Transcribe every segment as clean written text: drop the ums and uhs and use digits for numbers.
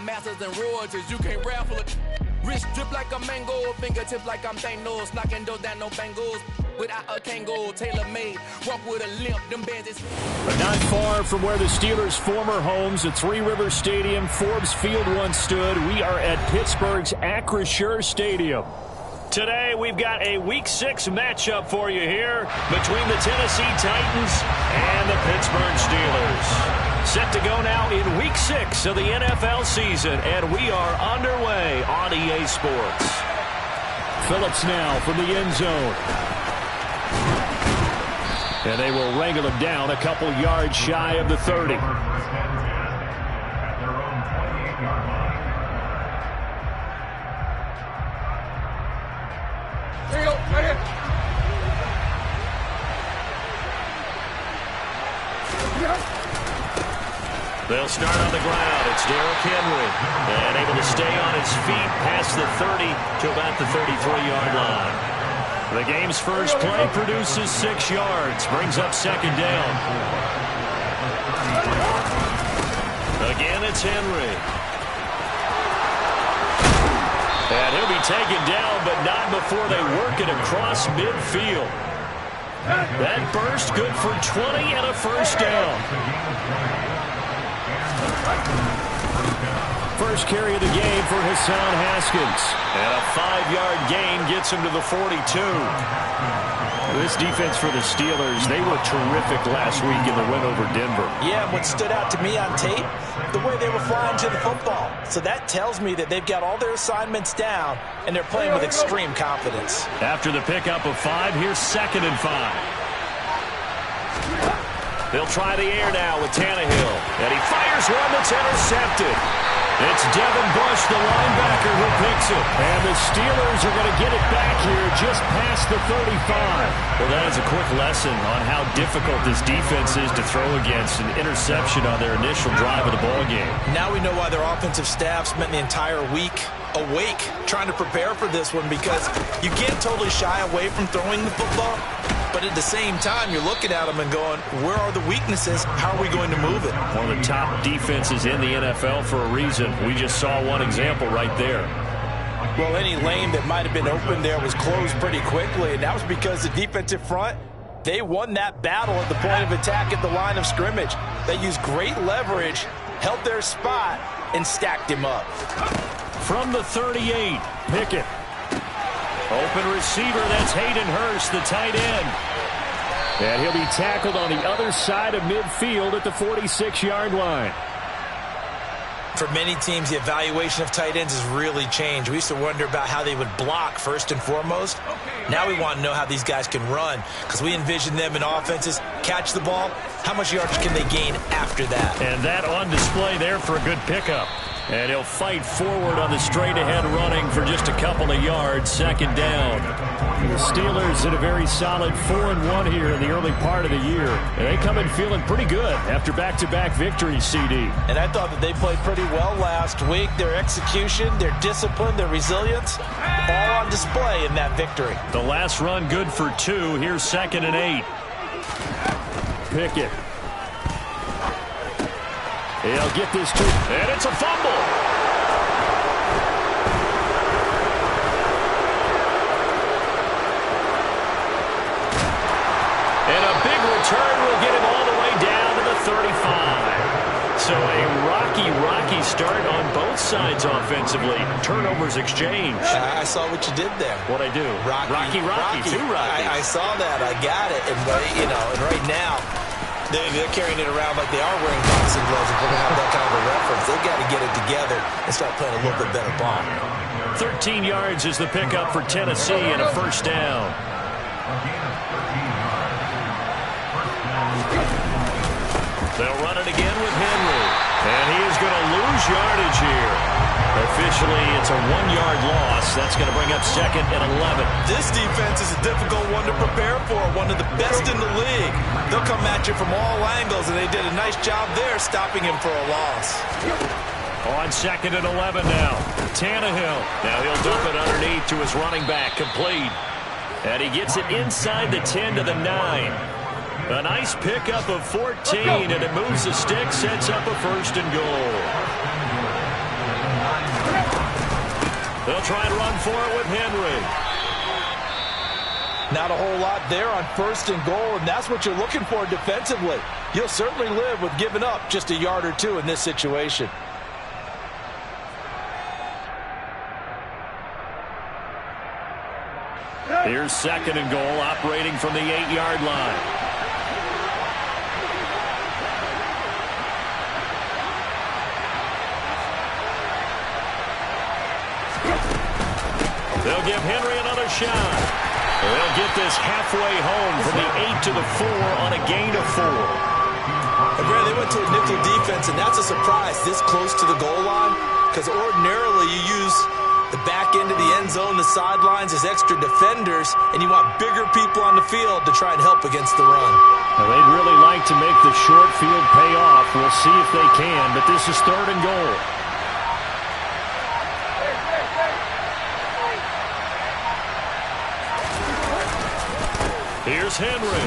masters and royalties. You can't raffle it. Wrist drip like a mango, fingertips like I'm Thanos, knocking those down no bangles. Without a Kango, tailor-made, walk with a limp, them bands is... But not far from where the Steelers' former homes at Three River Stadium, Forbes Field once stood, we are at Pittsburgh's Acrisure Stadium. Today, we've got a Week 6 matchup for you here between the Tennessee Titans and the Pittsburgh Steelers. Set to go now in Week 6 of the NFL season, and we are underway on EA Sports. Phillips now from the end zone. And they will wrangle him down a couple yards shy of the 30. Here you go, right here. They'll start on the ground. It's Derrick Henry. And able to stay on his feet past the 30 to about the 33-yard line. The game's first play produces 6 yards. Brings up second down. Again, it's Henry. And he'll be taken down, but not before they work it across midfield. That burst good for 20 and a first down. First carry of the game for Hassan Haskins. And a 5-yard gain gets him to the 42. This defense for the Steelers, they were terrific last week in the win over Denver. Yeah, what stood out to me on tape, the way they were flying to the football. So that tells me that they've got all their assignments down, and they're playing with extreme confidence. After the pickup of 5, here's 2nd and 5. They'll try the air now with Tannehill. And he fires one that's intercepted. It's Devin Bush, the linebacker, who picks it. And the Steelers are going to get it back here just past the 35. Well, that is a quick lesson on how difficult this defense is to throw against an interception on their initial drive of the ballgame. Now we know why their offensive staff spent the entire week awake trying to prepare for this one, because you can't totally shy away from throwing the football. But at the same time, you're looking at them and going, where are the weaknesses? How are we going to move it? One of the top defenses in the NFL for a reason. We just saw one example right there. Well, any lane that might have been open there was closed pretty quickly, and that was because the defensive front, they won that battle at the point of attack at the line of scrimmage. They used great leverage, held their spot, and stacked him up. From the 38, Pickett. Open receiver, that's Hayden Hurst, the tight end. And he'll be tackled on the other side of midfield at the 46-yard line. For many teams, the evaluation of tight ends has really changed. We used to wonder about how they would block first and foremost. Now we want to know how these guys can run, because we envision them in offenses, catch the ball, how much yardage can they gain after that? And that on display there for a good pickup. And he'll fight forward on the straight-ahead running for just a couple of yards, second down. The Steelers at a very solid 4-1 here in the early part of the year. And they come in feeling pretty good after back-to-back victories, CD. And I thought that they played pretty well last week. Their execution, their discipline, their resilience, all on display in that victory. The last run good for 2. Here's 2nd and 8. Pickett. He'll get this to, and it's a fumble. And a big return will get him all the way down to the 35. So a rocky start on both sides offensively. Turnovers exchange. I saw what you did there. What'd I do? Rocky. 2 Rockies. I saw that. I got it. And, and right now, they're carrying it around like they are wearing boxing gloves. If we're going to have that kind of a reference, they've got to get it together and start playing a little bit better ball. 13 yards is the pickup for Tennessee and a first down. They'll run it again with Henry. And he is going to lose yardage here. Officially, it's a 1-yard loss. That's going to bring up 2nd and 11. This defense is a difficult one to prepare for, one of the best in the league. They'll come at you from all angles, and they did a nice job there stopping him for a loss. On 2nd and 11 now. Tannehill. Now he'll dump it underneath to his running back, complete. And he gets it inside the 10 to the 9. A nice pickup of 14, and it moves the stick, sets up a 1st and goal. They'll try and run for it with Henry. Not a whole lot there on 1st and goal, and that's what you're looking for defensively. You'll certainly live with giving up just a yard or two in this situation. Here's 2nd and goal, operating from the 8-yard line. They'll give Henry another shot. They'll get this halfway home from the 8 to the 4 on a gain of 4. They went to a nickel defense, and that's a surprise this close to the goal line, because ordinarily you use the back end of the end zone, the sidelines as extra defenders, and you want bigger people on the field to try and help against the run. Now, they'd really like to make the short field pay off. We'll see if they can, but this is 3rd and goal. Here's Henry.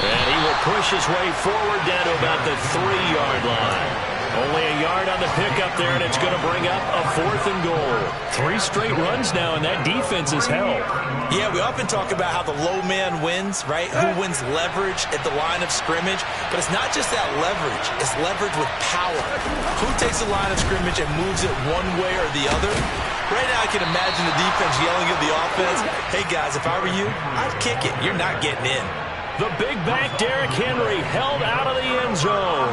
And he will push his way forward down to about the 3-yard line. Only a yard on the pickup there, and it's going to bring up a 4th and goal. 3 straight runs now, and that defense is held. Yeah, we often talk about how the low man wins, right? Who wins leverage at the line of scrimmage. But it's not just that leverage. It's leverage with power. Who takes the line of scrimmage and moves it one way or the other? Right now I can imagine the defense yelling at the offense, hey, guys, if I were you, I'd kick it. You're not getting in. The big back Derrick Henry held out of the end zone.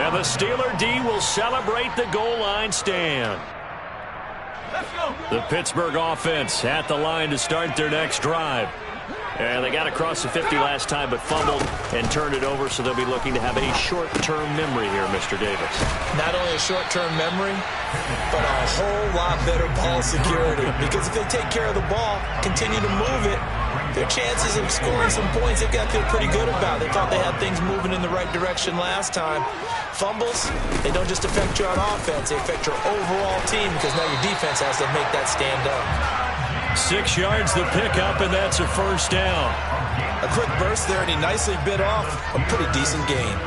And the Steeler D will celebrate the goal line stand. Let's go. The Pittsburgh offense at the line to start their next drive. And they got across the 50 last time, but fumbled and turned it over, so they'll be looking to have a short-term memory here, Mr. Davis. Not only a short-term memory, but a whole lot better ball security. Because if they take care of the ball, continue to move it, their chances of scoring some points, they've got to feel pretty good about. They thought they had things moving in the right direction last time. Fumbles, they don't just affect you on offense, they affect your overall team, because now your defense has to make that stand up. 6 yards the pickup, and that's a 1st down. A quick burst there, and he nicely bit off a pretty decent gain.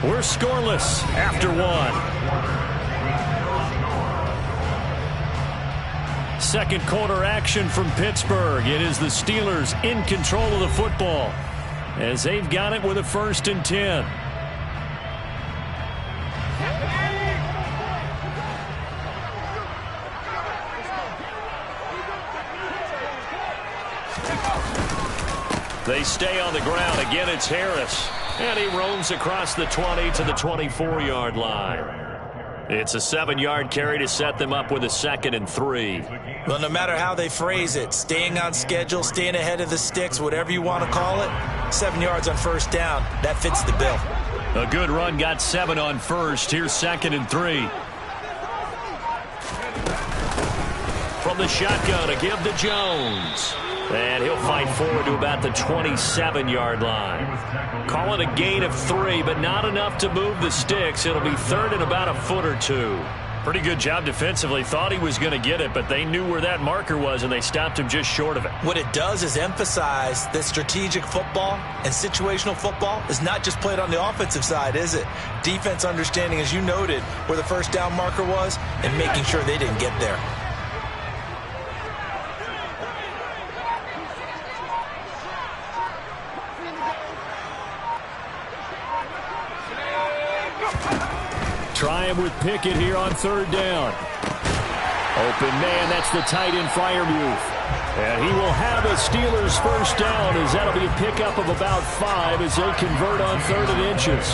We're scoreless after 1. 2nd quarter action from Pittsburgh. It is the Steelers in control of the football as they've got it with a 1st and 10. They stay on the ground. Again, it's Harris. And he roams across the 20 to the 24-yard line. It's a 7-yard carry to set them up with a 2nd and 3. Well, no matter how they phrase it, staying on schedule, staying ahead of the sticks, whatever you want to call it, 7 yards on 1st down, that fits the bill. A good run, got 7 on 1st. Here's 2nd and 3. From the shotgun, a give to Jones. And he'll fight forward to about the 27-yard line. Call it a gain of 3, but not enough to move the sticks. It'll be 3rd and about a foot or 2. Pretty good job defensively. Thought he was going to get it, but they knew where that marker was, and they stopped him just short of it. What it does is emphasize that strategic football and situational football is not just played on the offensive side, is it? Defense understanding, as you noted, where the 1st down marker was and making sure they didn't get there. Try him with Pickett here on 3rd down. Open man, that's the tight end Freiermuth. And he will have the Steelers' 1st down, as that'll be a pickup of about 5 as they convert on 3rd and inches.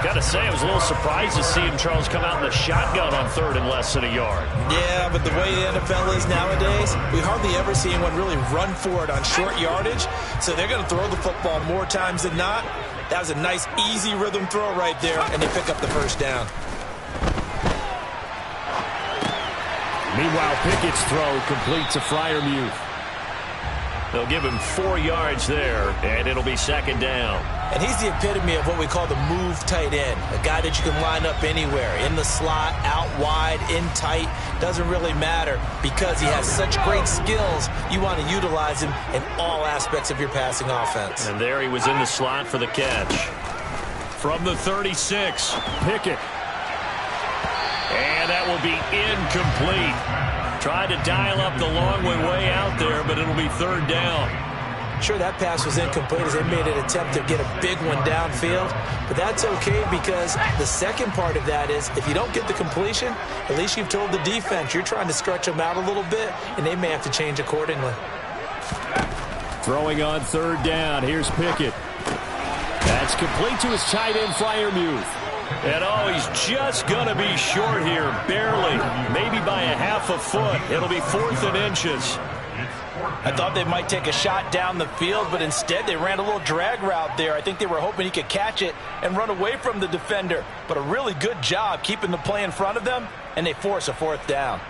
Got to say, I was a little surprised to see him, Charles, come out in the shotgun on 3rd and less than a yard. Yeah, but the way the NFL is nowadays, we hardly ever see anyone really run for it on short yardage. So they're going to throw the football more times than not. That was a nice, easy rhythm throw right there, and they pick up the 1st down. Meanwhile, Pickett's throw complete to Freiermuth. They'll give him 4 yards there, and it'll be second down. And he's the epitome of what we call the move tight end, a guy that you can line up anywhere, in the slot, out wide, in tight, doesn't really matter because he has such great skills. You want to utilize him in all aspects of your passing offense. And there he was in the slot for the catch. From the 36, Pickett. And that will be incomplete. Tried to dial up the long way out there, but it'll be third down. Sure, that pass was incomplete as they made an attempt to get a big one downfield, but that's okay because the second part of that is if you don't get the completion, at least you've told the defense you're trying to stretch them out a little bit, and they may have to change accordingly. Throwing on third down, here's Pickett. That's complete to his tight end, Freiermuth. And he's just going to be short here, barely, maybe by a half a foot. It'll be 4th and inches. I thought they might take a shot down the field, but instead they ran a little drag route there. I think they were hoping he could catch it and run away from the defender. But a really good job keeping the play in front of them, and they force a 4th down.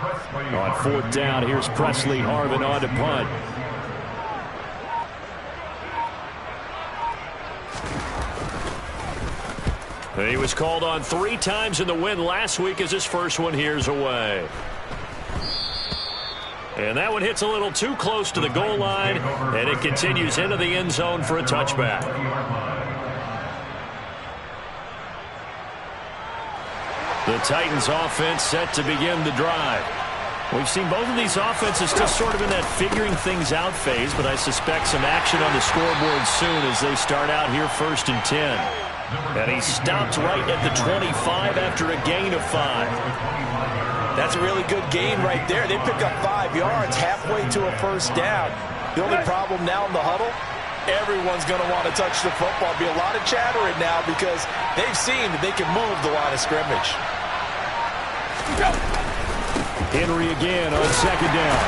On 4th down, here's Presley Harvin on to punt. He was called on 3 times in the win last week as his first one here's away. And that one hits a little too close to the goal line, and it continues into the end zone for a touchback. The Titans offense set to begin the drive. We've seen both of these offenses still sort of in that figuring things out phase, but I suspect some action on the scoreboard soon as they start out here 1st and 10. And he stopped right at the 25 after a gain of 5. That's a really good gain right there. They pick up 5 yards halfway to a 1st down. The only problem now in the huddle, everyone's going to want to touch the football. Be a lot of chattering now because they've seen that they can move the line of scrimmage. Henry again on 2nd down.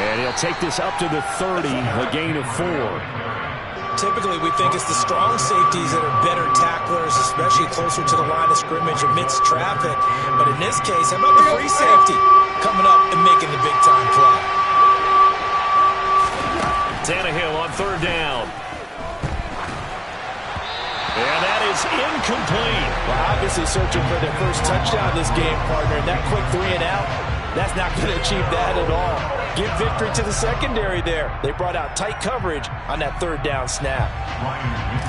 And he'll take this up to the 30, a gain of 4. Typically, we think it's the strong safeties that are better tacklers, especially closer to the line of scrimmage amidst traffic. But in this case, how about the free safety coming up and making the big-time play? Tannehill on 3rd down. And that is incomplete. Well, obviously searching for their first touchdown this game, partner. And that quick 3 and out, that's not going to achieve that at all. Give victory to the secondary there. They brought out tight coverage on that 3rd down snap.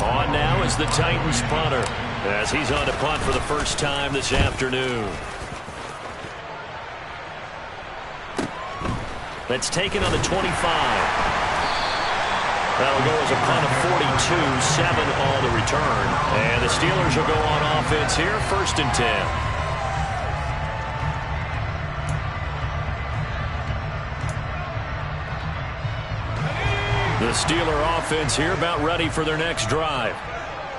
On now is the Titans punter as he's on to punt for the first time this afternoon. That's taken on the 25. That'll go as a punt of 42, 7 on the return. And the Steelers will go on offense here, 1st and 10. The Steeler offense here about ready for their next drive.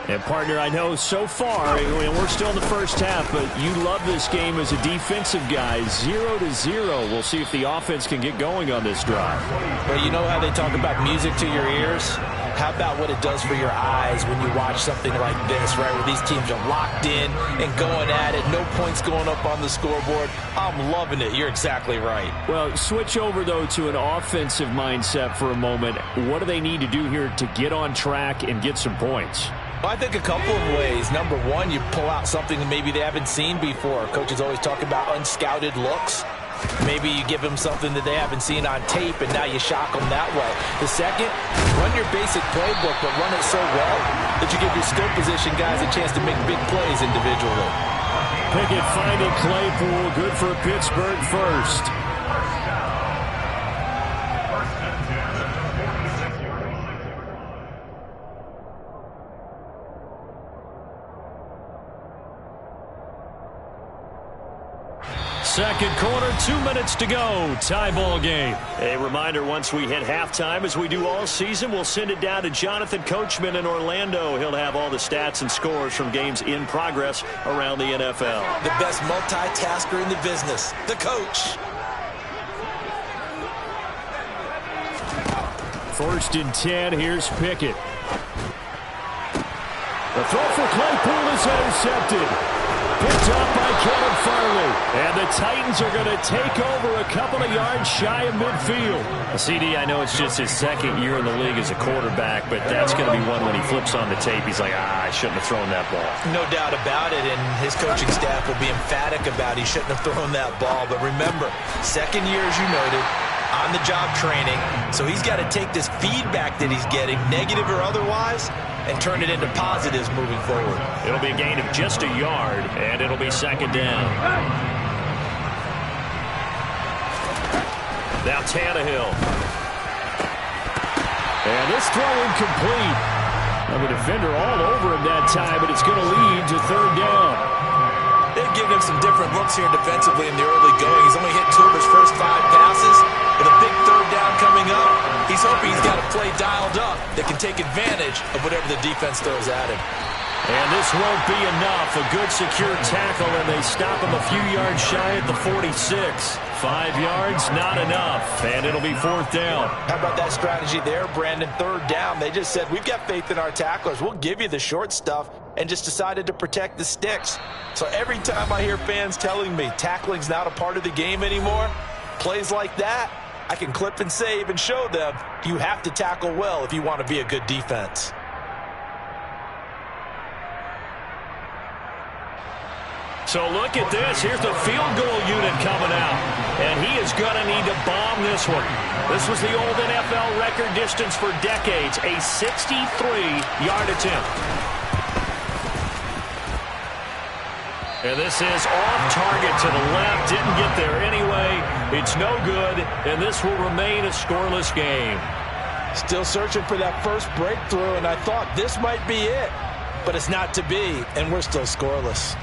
And, partner, I know so far, we're still in the first half, but you love this game as a defensive guy. 0-0. We'll see if the offense can get going on this drive. Well, you know how they talk about music to your ears? How about what it does for your eyes when you watch something like this, right, where these teams are locked in and going at it, no points going up on the scoreboard? I'm loving it. You're exactly right. Well, switch over, though, to an offensive mindset for a moment. What do they need to do here to get on track and get some points? Well, I think a couple of ways. Number one, you pull out something that maybe they haven't seen before. Coaches always talk about unscouted looks. Maybe you give them something that they haven't seen on tape, and now you shock them that way. The second, run your basic playbook, but run it so well that you give your skill position guys a chance to make big plays individually. Pickett finding Claypool. Good for Pittsburgh first. Second quarter, 2 minutes to go. Tie ball game. A reminder, once we hit halftime, as we do all season, we'll send it down to Jonathan Coachman in Orlando. He'll have all the stats and scores from games in progress around the NFL. The best multitasker in the business, the coach. 1st and 10, here's Pickett. The throw for Claypool is intercepted. Picked up by Caleb Farley. And the Titans are going to take over a couple of yards shy of midfield. CD, I know it's just his second year in the league as a quarterback, but that's going to be one when he flips on the tape. He's like, I shouldn't have thrown that ball. No doubt about it, and his coaching staff will be emphatic about he shouldn't have thrown that ball. But remember, second year, as you noted, on-the-job training, so he's got to take this feedback that he's getting, negative or otherwise, and turn it into positives moving forward. It'll be a gain of just a yard, and it'll be second down. Now Tannehill. And this throw incomplete. Now the defender all over him that time, but it's going to lead to third down. They've given him some different looks here defensively in the early going. He's only hit 2 of his first 5 passes. With a big third down coming up, he's hoping he's got a play dialed up that can take advantage of whatever the defense throws at him. And this won't be enough. A good secure tackle, and they stop him a few yards shy at the 46. 5 yards, not enough, and it'll be fourth down. How about that strategy there, Brandon? Third down, they just said, we've got faith in our tacklers. We'll give you the short stuff, and just decided to protect the sticks. So every time I hear fans telling me tackling's not a part of the game anymore, plays like that, I can clip and save and show them you have to tackle well if you want to be a good defense. So look at this. Here's the field goal unit coming out. And he is going to need to bomb this one. This was the old NFL record distance for decades, a 63-yard attempt. And this is off target to the left. Didn't get there anyway. It's no good, and this will remain a scoreless game. Still searching for that first breakthrough, and I thought this might be it. But it's not to be, and we're still scoreless.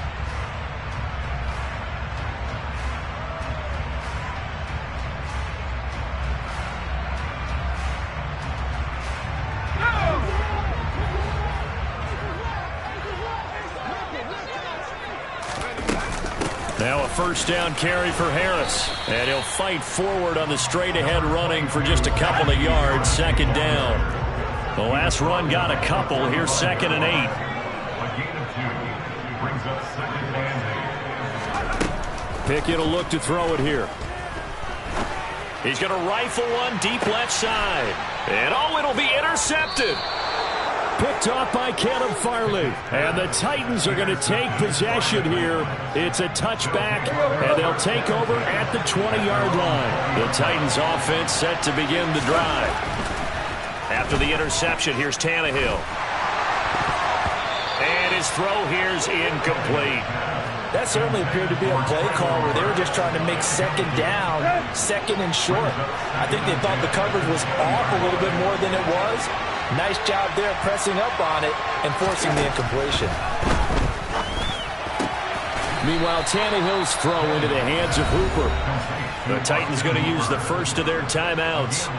Now a first down carry for Harris. And he'll fight forward on the straight-ahead running for just a couple of yards. Second down. The last run got a couple. Here's 2nd and 8. Pickett will look to throw it here. He's going to rifle one deep left side. And it'll be intercepted. Picked off by Caleb Farley. And the Titans are going to take possession here. It's a touchback, and they'll take over at the 20-yard line. The Titans offense set to begin the drive. After the interception, here's Tannehill. And his throw here's incomplete. That certainly appeared to be a play call where they were just trying to make second down, second and short. I think they thought the coverage was off a little bit more than it was. Nice job there pressing up on it and forcing the incompletion. Meanwhile, Tannehill's throw into the hands of Hooper. The Titans going to use the first of their timeouts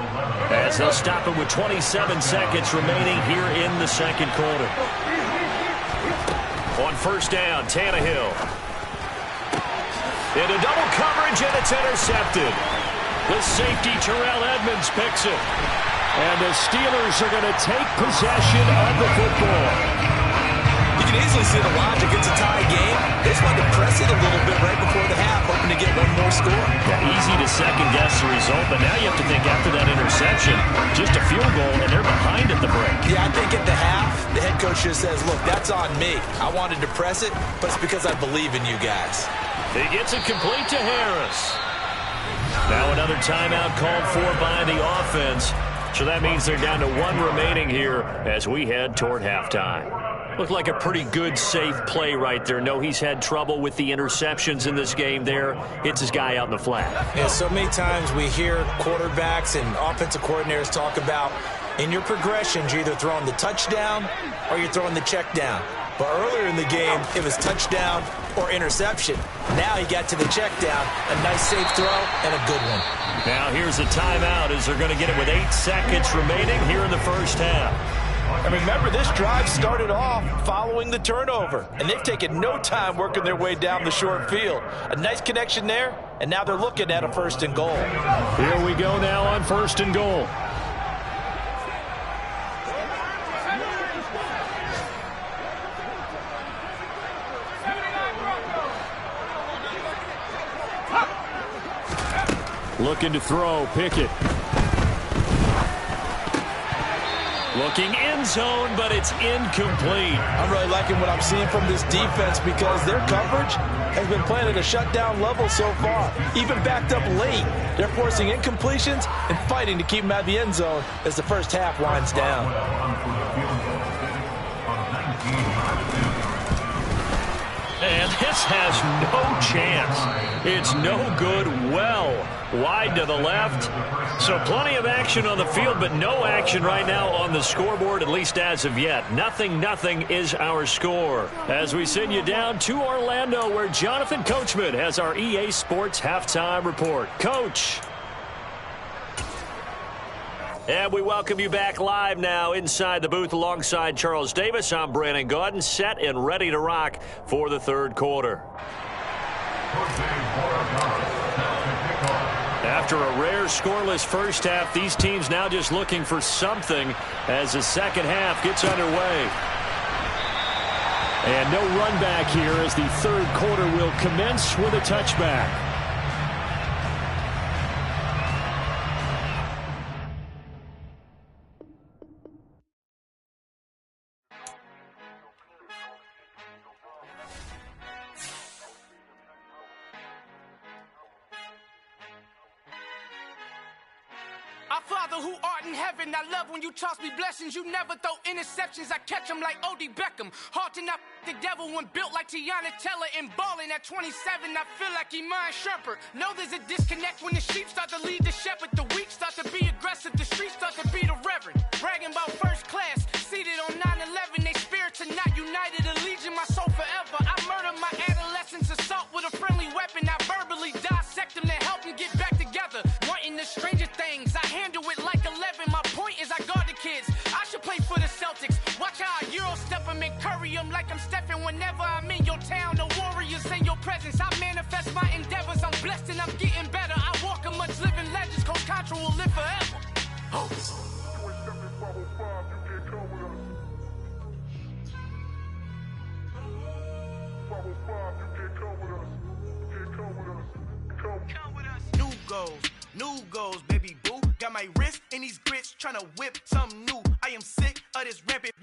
as they'll stop it with 27 seconds remaining here in the second quarter. On first down, Tannehill. Into double coverage, and it's intercepted. The safety, Terrell Edmonds, picks it. And the Steelers are going to take possession of the football. You can easily see the logic. It's a tie game. They just wanted to press it a little bit right before the half, hoping to get one more score. Yeah, easy to second-guess the result, but now you have to think after that interception, just a field goal, and they're behind at the break. Yeah, I think at the half, the head coach just says, look, that's on me. I wanted to press it, but it's because I believe in you guys. He gets it complete to Harris. Now another timeout called for by the offense. So that means they're down to 1 remaining here as we head toward halftime. Looked like a pretty good, safe play right there. No, he's had trouble with the interceptions in this game there. Hits his guy out in the flat. Yeah, so many times we hear quarterbacks and offensive coordinators talk about in your progressions, you're either throwing the touchdown or you're throwing the check down. But earlier in the game, it was touchdown or interception. Now he got to the check down, a nice safe throw, and a good one. Now here's a timeout as they're going to get it with 8 seconds remaining here in the first half. And remember, this drive started off following the turnover, and they've taken no time working their way down the short field. A nice connection there, and now they're looking at a 1st and goal. Here we go now on 1st and goal. Looking to throw, Pickett. Looking end zone, but it's incomplete. I'm really liking what I'm seeing from this defense because their coverage has been playing at a shutdown level so far. Even backed up late, they're forcing incompletions and fighting to keep them out of the end zone as the first half winds down. And this has no chance. It's no good, well wide to the left. So plenty of action on the field, but no action right now on the scoreboard, at least as of yet. 0-0 is our score. As we send you down to Orlando, where Jonathan Coachman has our EA Sports Halftime Report. Coach. And we welcome you back live now inside the booth alongside Charles Davis. I'm Brandon Gaudin, set and ready to rock for the third quarter. After a rare scoreless first half, these teams now just looking for something as the second half gets underway. And no run back here as the third quarter will commence with a touchback. Our Father who art in heaven, I love when you toss me blessings. You never throw interceptions, I catch them like O.D. Beckham. Hard to not the devil when built like Tiana Teller and balling at 27. I feel like Iman Shumpert. Know there's a disconnect when the sheep start to lead the shepherd. The weak start to be aggressive, the streets start to be the reverend. Bragging about first class, seated on 9/11. They spirits are not united, a legion, my soul forever. I murder my adolescence, assault with a friendly weapon. I verbally dissect them to help them get back together. Wanting the stranger things, I handle it like 11. My point is I guard the kids. I should play for the Celtics. Watch how I Euro step them and curry them like I'm stepping whenever I'm in your town. The Warriors in your presence. I manifest my endeavors. I'm blessed and I'm getting better. I walk amongst living legends. Coach Contra will live forever. Oh. New goals. New goals, baby boo. Got my wrist in these grits, tryna whip something new. I am sick of this rampant.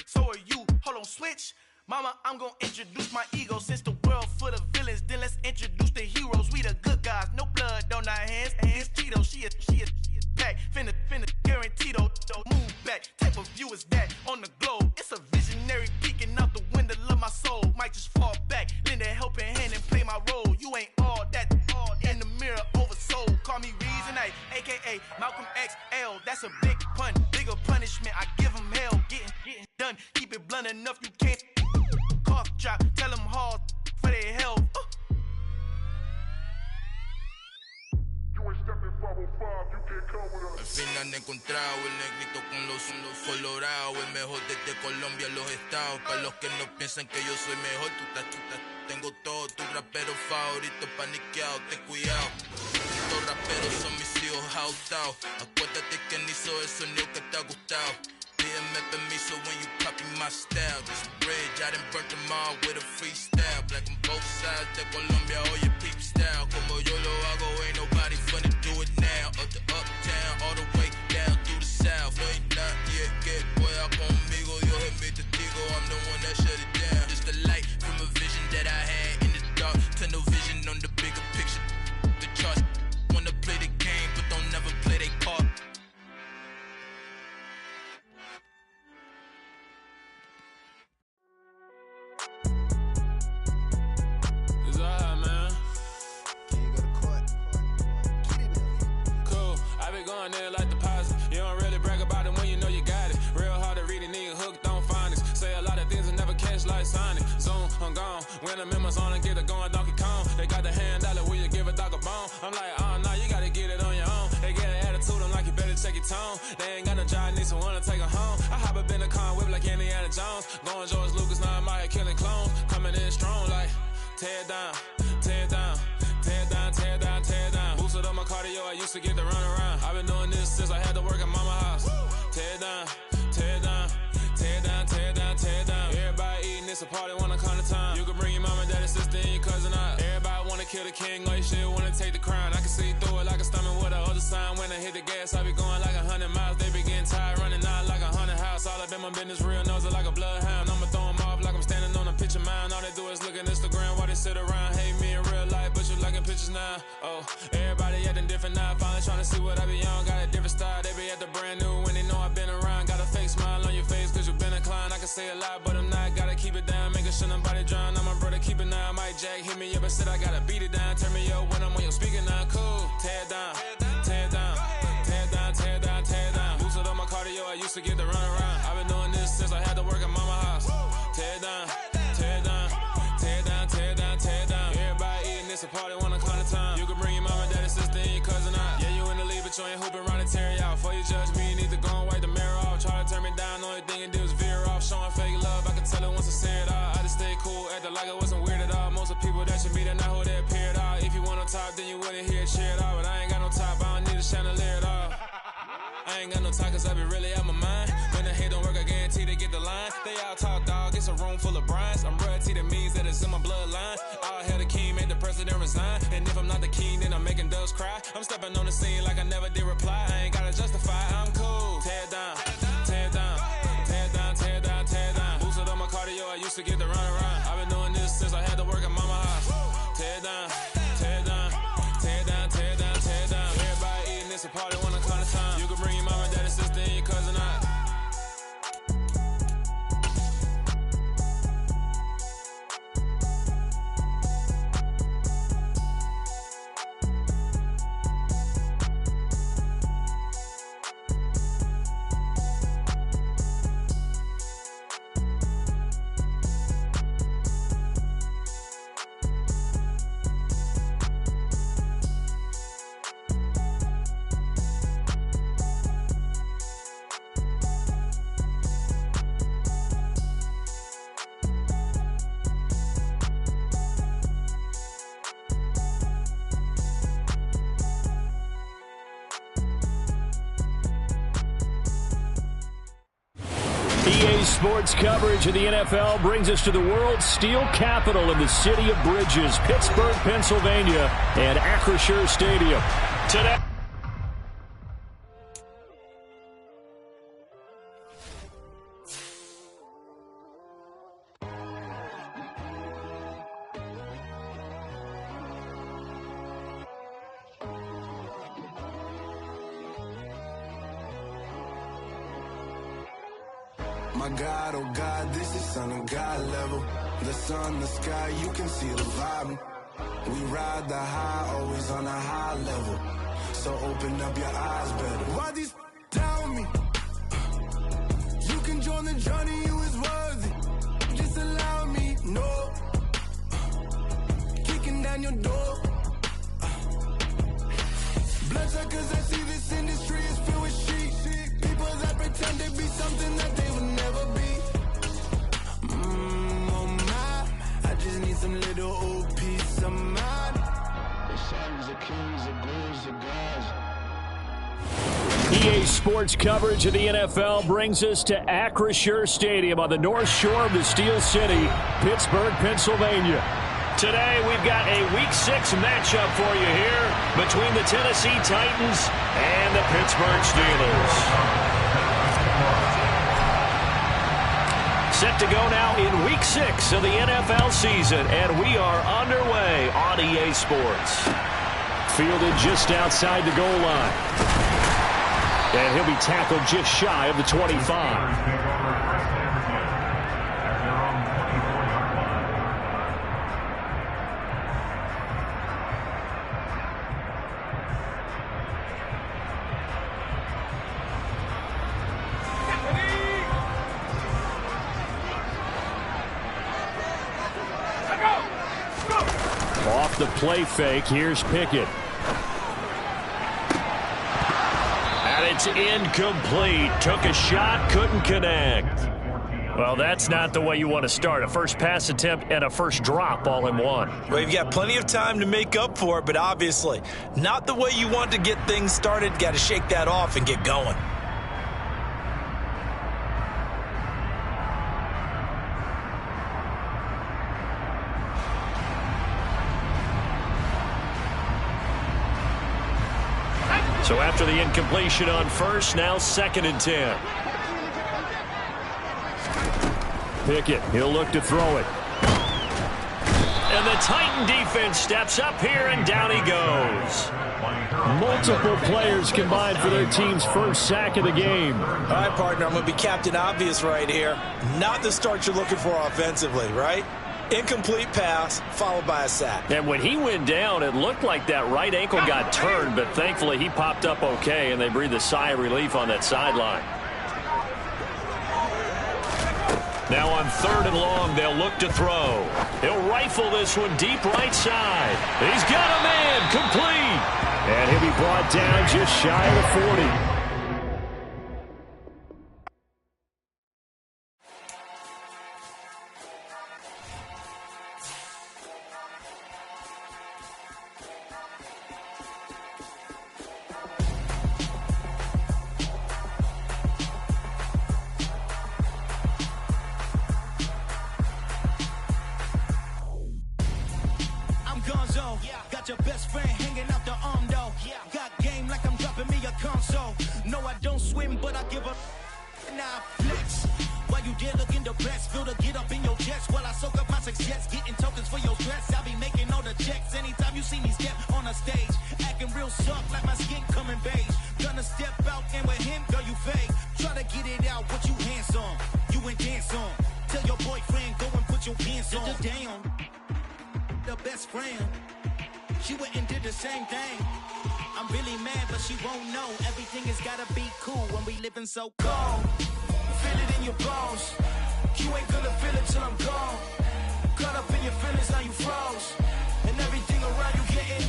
So are you. Hold on, switch. Mama, I'm gonna introduce my ego. Since the world full of villains, then let's introduce the heroes. We the good guys, no blood on our hands. It's Tito, she is back. Finna, guarantee though. Move back. Type of view is that on the globe? It's a visionary peeking out the window of my soul. Might just fall back, lend a helping hand and play my role. You ain't all that in the mirror oversold. Call me Reason A, a.k.a. Malcolm XL. That's a big pun, bigger punishment. I give them hell, getting done. Keep it blunt enough, you can't cough drop. Tell them hard for their health. Al fin han encontrado el negrito con los colorados, el mejor desde Colombia, los estados. Para los que no piensan que yo soy mejor, tú tengo todo, tus raperos favoritos paniqueados, ten cuidado. Estos raperos son mis hijos jautados. Acuérdate que ni hizo el sonido que te ha gustado. Pídeme permiso when you copy my style. This bridge, I done burnt them all with a freestyle. Black on both sides de Colombia, oye peep style. Como yo lo hago, ain't nobody finna do it now. Up to uptown, all the way down through the south. No hay nadie que pueda conmigo. Dios es mi testigo, I'm the one that shut it down. Just the light from a vision that I had in the dark. Tunnel vision on the bigger picture. The charts wanna play the game, but don't never play their part. Going there like deposit. You don't really brag about it when you know you got it. Real hard to read a nigga hooked on phonics. Say a lot of things and never catch like Sonic. Zoom, I'm gone. When the members on and get it going Donkey Kong. They got the hand dollar, will you give a dog a bone? I'm like, oh no, you gotta get it on your own. They get an attitude, I'm like, you better check your tone. They ain't got no job, need someone to take her home. I hop up in the car, whip like Indiana Jones. Going George Lucas, now I'm out here killing clones. Coming in strong like, tear down, tear down. Tear down, tear down, tear down. Boosted up my cardio, I used to get to run around. I've been doing this since I had to work at mama house. Tear down, tear down, tear down, tear down, tear down. Everybody eating, it's a party, wanna come to time. You can bring your mama, daddy, sister, and your cousin out. Everybody wanna kill the king, like shit, wanna take the crown. I can see through it like a sit around, hate me in real life, but you liking pictures now. Oh, everybody acting different now. Finally trying to see what I be on. Got a different style, they be at the brand new when they know I've been around. Got a fake smile on your face, cause you been inclined. I can say a lot, but I'm not. Gotta keep it down, making sure nobody drown. I'm my brother, keep it now. Mike Jack hit me up and said I gotta beat it down. Turn me up when I'm on your speaker now. Cool, tear it down, tear it down, tear it down, tear it down, tear it down. Boosted on my cardio, I used to get the run around. I've been doing this since I had to work at mama house. Tear it down, tear it down, tear it down, tear it down, tear it down. Everybody eating this, a party, wanna climb the time. You can bring your mama, daddy, sister, and your cousin out. Yeah, you in the lead, but you ain't hooping around and tear it out. Before you judge me, you need to go and wipe the mirror off. Try to turn me down, only thing you do is veer off. Showing fake love, I can tell it once I say it all. I just stay cool, acting like I wasn't weird at all. Most of the people that you meet are not who they appear at all. If you want on top, then you wouldn't hear it cheer at all. But I ain't got no top, I don't need a chandelier at all. I ain't got no time, cause I be really out my mind. When the hate don't work, I guarantee they get the line. They all talk, dog, it's a room full of Bryans. I'm royalty, that means that it's in my bloodline. All hail the king, made the president resign. And if I'm not the king, then I'm making doves cry. I'm stepping on the scene like I never did reply. I ain't gotta justify, I'm cool. Tear it down, tear it down, tear it down, tear it down, tear it down. Boosted on my cardio, I used to get the run around. I've been doing this since I had to work at mama house. Tear it down, tear it down, tear it down, tear it down, tear it down. Everybody eating this, a party, wanna climb the time. You can bring your mama, daddy, sister, and your cousin out. EA Sports coverage of the NFL brings us to the world's steel capital in the city of Bridges, Pittsburgh, Pennsylvania, and Acrisure Stadium. Today, my God, oh God, this is Son of God level. The sun, the sky, you can see the vibe. We ride the high, always on a high level. So open up your eyes better. Why these tell me? You can join the journey, you is worthy. Just allow me, no. Kicking down your door. Bloodsuckers, I see this industry is filled with sheep. People that pretend to be something that they would never be. Oh my, I just need some little old peace of mind. The sons of kings, the ghouls, the gods. EA Sports coverage of the NFL brings us to Acrisure Stadium on the north shore of the Steel City, Pittsburgh, Pennsylvania. Today, we've got a Week 6 matchup for you here between the Tennessee Titans and the Pittsburgh Steelers. Set to go now in Week 6 of the NFL season, and we are underway on EA Sports. Fielded just outside the goal line. And he'll be tackled just shy of the 25. Off the play fake, here's Pickett. And it's incomplete. Took a shot, couldn't connect. Well, that's not the way you want to start. A first pass attempt and a first drop all in one. Well, you've got plenty of time to make up for it, but obviously not the way you want to get things started. Got to shake that off and get going. So after the incompletion on first, now 2nd and 10. Pickett, he'll look to throw it. And the Titan defense steps up here, and down he goes. Multiple players combined for their team's first sack of the game. All right, partner, I'm going to be Captain Obvious right here. Not the start you're looking for offensively, right? Incomplete pass, followed by a sack. And when he went down, it looked like that right ankle got turned, but thankfully he popped up okay, and they breathed a sigh of relief on that sideline. Now on 3rd and long, they'll look to throw. He'll rifle this one deep right side. He's got a man complete. And he'll be brought down just shy of the 40. Got your best friend hanging out the arm though. Got game like I'm dropping me a console. No, I don't swim, but I give a now flex. While you there looking the best, feel the get up in your chest while I soak up my success, getting tokens for your stress. I be making all the checks anytime you see me step on a stage, acting real soft like my skin coming beige. Gonna step out and with him, girl, you fake. Try to get it out, what you hands on, you ain't dance on. Tell your boyfriend go and put your pants on. Down, the best friend. She went and did the same thing. I'm really mad, but she won't know. Everything has gotta be cool when we living so cold. Feel it in your bones. You ain't gonna feel it till I'm gone. Caught up in your feelings, now you froze. And everything around you getting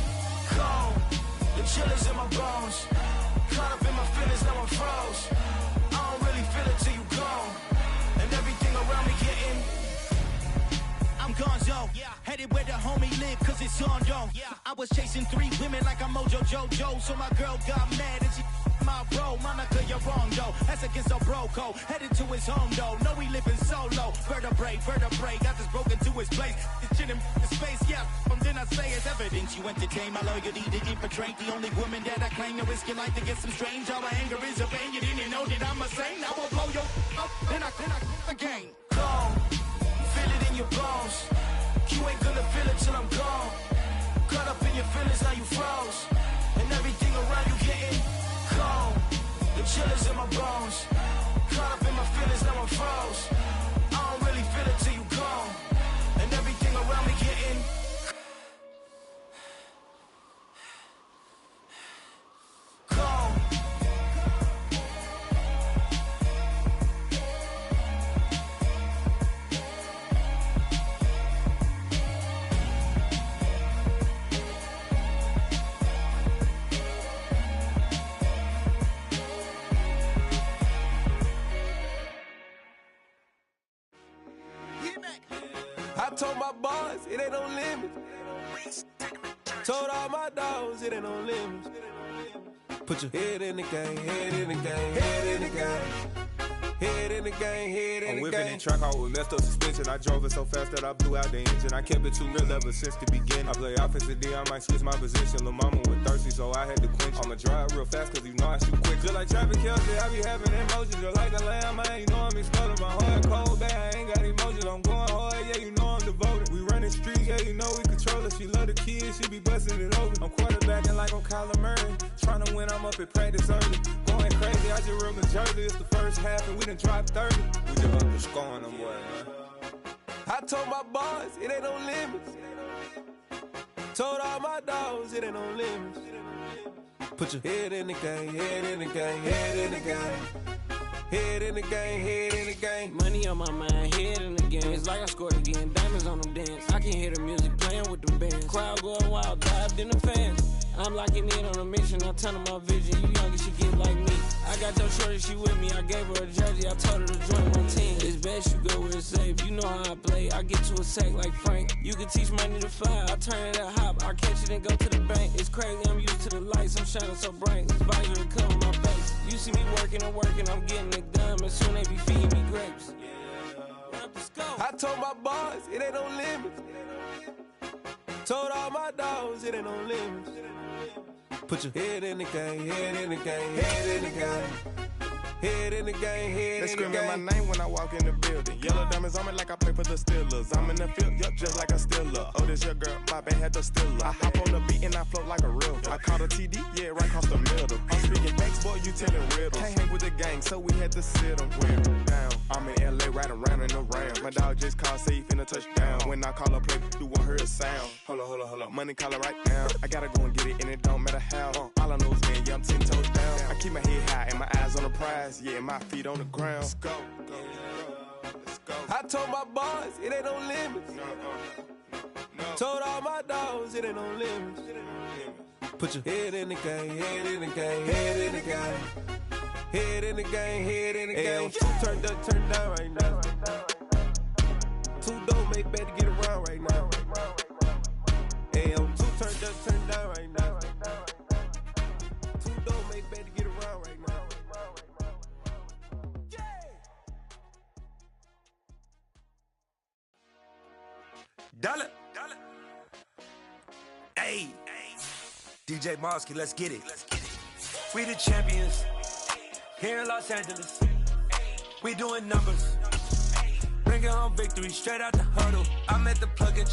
cold. The chill is in my bones. Caught up in my feelings, now I'm froze. I don't really feel it till you gone. And everything around me getting I'm gonzo, headed where the homie live, cause it's on though. I was chasing 3 women like I'm Mojo Jojo, so my girl got mad and she my bro. Monica, you're wrong though, that's against a bro code. Headed to his home though, know we living solo. Vertebrae, got this broken to his place. This shit in space, then I say it's evidence you entertain my loyalty to infiltrate. The only woman that I claim to risk your life to get some strange. All my anger is a pain, you didn't know that I'm a saint. I will blow your up, then I again. Go. Feel it in your bones. You ain't gonna feel it till I'm gone. Caught up in your feelings, now you froze. And everything around you getting cold. The chill is in my bones. Caught up in my feelings, now I'm froze. I don't really feel it till you gone. And everything around me getting cold. I told my boys it ain't no limits. Told all my dogs it ain't no limits. Put your head in the game, head in the game, head in the game. Head in the game, head in the game. I'm whipping in track out with messed up suspension. I drove it so fast that I blew out the engine. I kept it too real ever since the beginning. I play offensive D, I might switch my position. Lil' mama was thirsty, so I had to quench. I'ma drive real fast, cause you know I shoot quick. Just like Travis Kelce, I be having emotions. Just like the lamb, man, you know I'm exploding. My heart cold, bad, I ain't got emotions. I'm going hard, yeah, you know I'm devoted. We running streets, yeah, you know we control it. She love the kids, she be busting it over. I'm quarterbacking like I'm Kyler Murray. Trying to win, I'm up at practice early. Going crazy, I just real the jersey. It's the first half, and we done dropped 30. We just up to scoring them, boy, man. I told my boys it ain't no limits. Told all my dogs it ain't no limits. Put your head in the game, head in the game, head in the game. Head in the game, head in the game. Money on my mind, head in the game. It's like I scored again, diamonds on them dance. I can hear the music playing with them bands. Crowd going wild, dived in the fans. I'm locking in on a mission, I'm telling my vision. You young, you should get like me. I got your shorty, she with me. I gave her a jersey, I told her to join my team. It's best you go where it's safe. You know how I play, I get to a sack like Frank. You can teach money to fly, I turn it up hop. I catch it and go to the bank. It's crazy, I'm used to the lights, I'm shining so bright. This visor to cover my face. You see me working and working, I'm getting it done. But soon they be feeding me grapes. I told my boys it ain't no limits. Told all my dogs it ain't no limits. Put your head in the game, head in the game, head in the game. Head in the game, head They in the game. screaming my name when I walk in the building. Yellow diamonds on me like I play for the Steelers. I'm in the field, yup, just like a Steeler. Oh, this your girl, my bad had the Steeler. I hop on the beat and I float like a river. I caught a TD, yeah, right across the middle. I'm speaking facts, boy, you telling riddles. Can't hang with the gang, so we had to sit them down. I'm in LA, riding around in the Ram. My dog just called, say he finna touchdown. When I call a play, you won't hear a sound. Hold up, money calling right now. I gotta go and get it, and it don't matter how. All I know is, man, yeah, I'm 10 toes down. I keep my head high and my eyes on the prize. Yeah, and my feet on the ground. Let's go. I told my boys, it ain't no limits. Told all my dogs, it ain't no limits. Put your head in the game, head in the game, head in the game. Head in the game, head in the game. Turned up, turned down right now. Too dope, make better get around right now. Hey, I'm too turned up, turned down right now. Too dope, make better get around right now. Dollar. Hey, DJ Mosky, let's get it. We the champions here in Los Angeles. We doing numbers. Bringing home victory straight out the huddle. I'm at the plug and